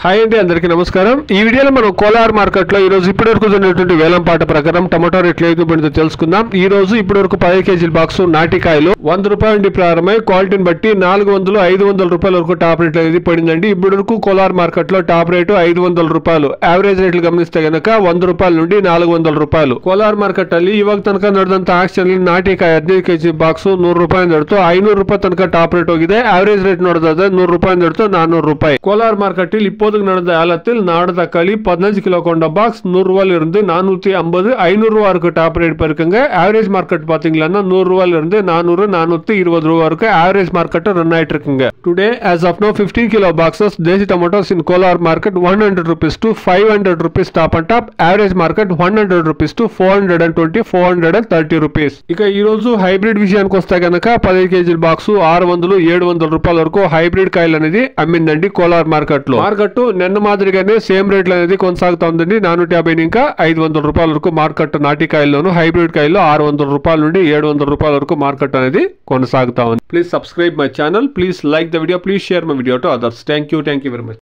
Hi అండి, అందరికీ నమస్కారం. ఈ వీడియోలో మనం కోలార్ మార్కెట్ లో ఈ రోజు ఇప్పటివరకు జరిగినటువంటి వేలం పాట ప్రకారం టమాటో రేట్లు ఏ విధంగా తెలుసుకుందాం. ఈ రోజు ఇప్పటివరకు 10 కేజీల బాక్స్ నాటికాయలు 100 రూపాయల నుండి ప్రారంభమై క్వాలిటీని బట్టి 400 500 రూపాయల వరకు టాప్ రేట్ అనేది పడిందండి. ఇప్పటివరకు కోలార్ మార్కెట్ లో టాప్ రేటు 500 రూపాయలు. యావరేజ్ రేట్లు గమనిస్తే గనక 100 రూపాయల నుండి 400 రూపాయలు. ಕೋಲಾರ್ ಮಾರ್ಕೆಟ್ ಅಲ್ಲಿ ಇವಾಗ ತನಕ ನಡೆದಂತ ಆಕ್ಷನ್ ನಾಟಿಕಾಯಿ 15 ಕೆಜಿ ಬಾಕ್ಸ್ 100 ರೂಪಾಯಿ ನಡ್ತು 500 ರೂಪಾಯಿ ತನಕ ಟಾಪ್ ರೇಟ್ ಹೋಗಿದೆ. ಆವರೇಜ್ ರೇಟ್ ನೋಡೋದಾದ್ರೆ 100 ರೂಪಾಯಿ ನಡ್ತು 400 ರೂಪಾಯಿ. ಕೋಲಾರ್ ಮಾರ್ಕೆಟ್ ಇಲ್ಲಿ இப்போது நடந்த ஏலத்தில் நாடு தக்காளி 15 கிலோ கொண்ட பாக்ஸ் 100 ரூபாயில இருந்து 450 500 ரூபாய் வரைக்கும் டாப் ரேட் இருக்குங்க. ஆவரேஜ் மார்க்கெட் பாத்தீங்கன்னா 100 ரூபாயில இருந்து 400 420 ரூபாய் வரைக்கும் ஆவரேஜ் மார்க்கெட் ரன் ஆயிட்டு இருக்குங்க. Today as of now 15 kilo boxes desi tomatoes in Kolar market 100 rupees to 500 rupees top and top. Average market 100 rupees to 420 430 rupees. ఇక ఈ రోజు హైబ్రిడ్ విషయానికి వస్తే గనక 10 కేజీల బాక్స్ 600 700 రూపాయల వరకు హైబ్రిడ్ కాయలు అనేది అమ్మిందండి కోలార్ మార్కెట్ లో. మార్కెట్ నిన్న మాదిరిగానే సేమ్ రేట్లు అనేది కొనసాగుతా ఉందండి. 450 ఇంకా 500 రూపాయల వరకు మార్కెట్ నాటికాయల్లోను, హైబ్రిడ్ కాయల్లో 600 రూపాయల నుండి 700 రూపాయల వరకు మార్కెట్ అనేది కొనసాగుతా ఉంది. Please subscribe my channel, please like the video, please share my video to others. Thank you very much.